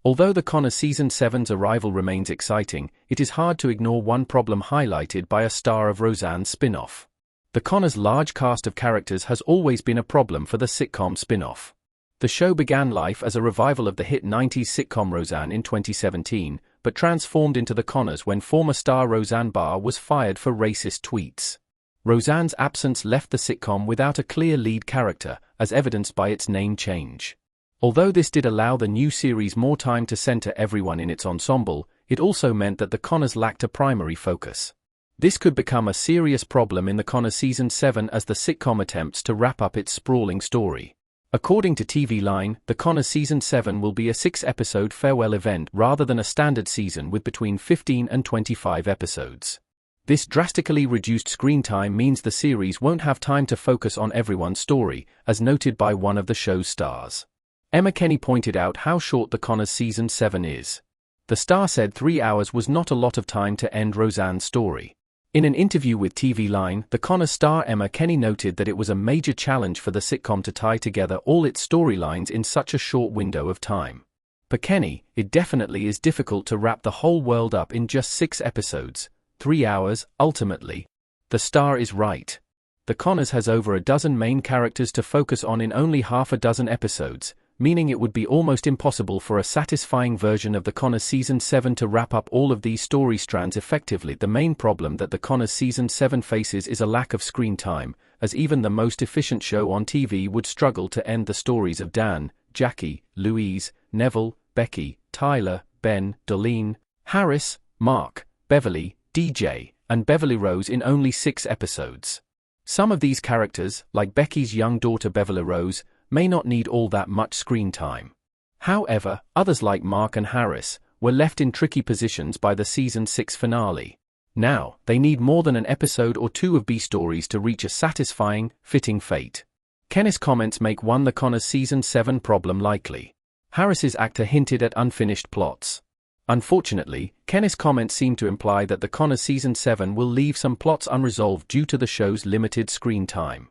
Although The Conners Season 7's arrival remains exciting, it is hard to ignore one problem highlighted by a star of Roseanne's spin-off. The Conners' large cast of characters has always been a problem for the sitcom spin-off. The show began life as a revival of the hit 90s sitcom Roseanne in 2017, but transformed into The Conners when former star Roseanne Barr was fired for racist tweets. Roseanne's absence left the sitcom without a clear lead character, as evidenced by its name change. Although this did allow the new series more time to center everyone in its ensemble, it also meant that The Conners lacked a primary focus. This could become a serious problem in The Conners Season 7 as the sitcom attempts to wrap up its sprawling story. According to TV Line, The Conners Season 7 will be a 6-episode farewell event rather than a standard season with between 15 and 25 episodes. This drastically reduced screen time means the series won't have time to focus on everyone's story, as noted by one of the show's stars. Emma Kenny pointed out how short The Conners Season 7 is. The star said 3 hours was not a lot of time to end Roseanne's story. In an interview with TV Line, The Conners star Emma Kenny noted that it was a major challenge for the sitcom to tie together all its storylines in such a short window of time. For Kenny, it definitely is difficult to wrap the whole world up in just 6 episodes, 3 hours, ultimately. The star is right. The Conners has over a dozen main characters to focus on in only half a dozen episodes, meaning it would be almost impossible for a satisfying version of The Conners Season 7 to wrap up all of these story strands effectively. The main problem that The Conners Season 7 faces is a lack of screen time, as even the most efficient show on TV would struggle to end the stories of Dan, Jackie, Louise, Neville, Becky, Tyler, Ben, Darlene, Harris, Mark, Beverly, DJ, and Beverly Rose in only 6 episodes. Some of these characters, like Becky's young daughter Beverly Rose, may not need all that much screen time. However, others like Mark and Harris were left in tricky positions by the Season 6 finale. Now, they need more than an episode or 2 of B stories to reach a satisfying, fitting fate. Kenny's comments make The Conners Season 7 problem likely. Harris's actor hinted at unfinished plots. Unfortunately, Kenny's comments seem to imply that The Conners Season 7 will leave some plots unresolved due to the show's limited screen time.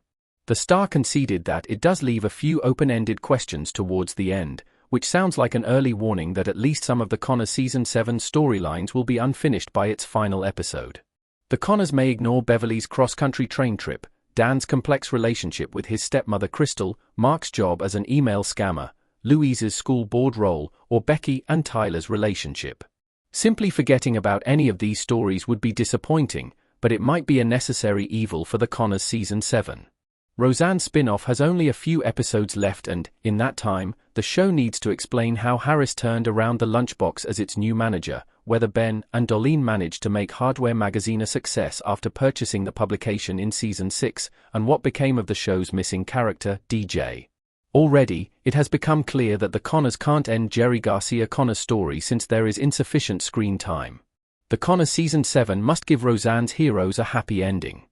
The star conceded that it does leave a few open-ended questions towards the end, which sounds like an early warning that at least some of The Conners Season 7 storylines will be unfinished by its final episode. The Conners may ignore Beverly's cross-country train trip, Dan's complex relationship with his stepmother Crystal, Mark's job as an email scammer, Louise's school board role, or Becky and Tyler's relationship. Simply forgetting about any of these stories would be disappointing, but it might be a necessary evil for The Conners Season 7. Roseanne's spin-off has only a few episodes left and, in that time, the show needs to explain how Harris turned around the lunchbox as its new manager, whether Ben and Darlene managed to make Hardware magazine a success after purchasing the publication in Season 6, and what became of the show's missing character, DJ. Already, it has become clear that the Conners can't end Jerry Garcia Connors' story since there is insufficient screen time. The Conners Season 7 must give Roseanne's heroes a happy ending.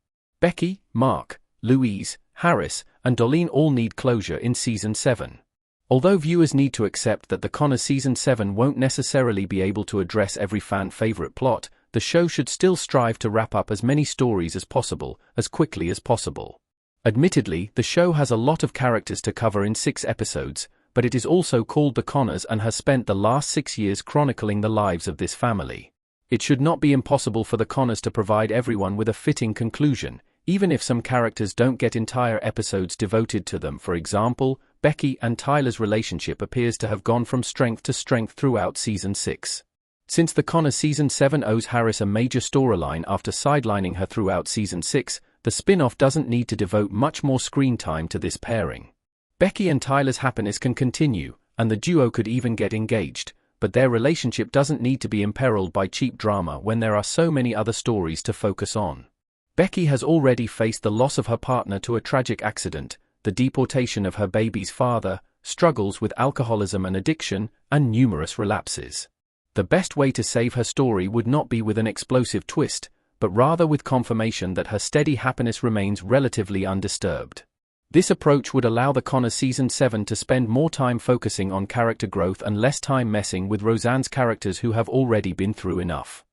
Becky, Mark, Louise, Harris, and Darlene all need closure in Season 7. Although viewers need to accept that The Conners Season 7 won't necessarily be able to address every fan-favorite plot, the show should still strive to wrap up as many stories as possible, as quickly as possible. Admittedly, the show has a lot of characters to cover in 6 episodes, but it is also called The Conners and has spent the last 6 years chronicling the lives of this family. It should not be impossible for The Conners to provide everyone with a fitting conclusion, even if some characters don't get entire episodes devoted to them. For example, Becky and Tyler's relationship appears to have gone from strength to strength throughout Season 6. Since The Conners Season 7 owes Harris a major storyline after sidelining her throughout Season 6, the spin-off doesn't need to devote much more screen time to this pairing. Becky and Tyler's happiness can continue, and the duo could even get engaged, but their relationship doesn't need to be imperiled by cheap drama when there are so many other stories to focus on. Becky has already faced the loss of her partner to a tragic accident, the deportation of her baby's father, struggles with alcoholism and addiction, and numerous relapses. The best way to save her story would not be with an explosive twist, but rather with confirmation that her steady happiness remains relatively undisturbed. This approach would allow The Conners Season 7 to spend more time focusing on character growth and less time messing with Roseanne's characters who have already been through enough.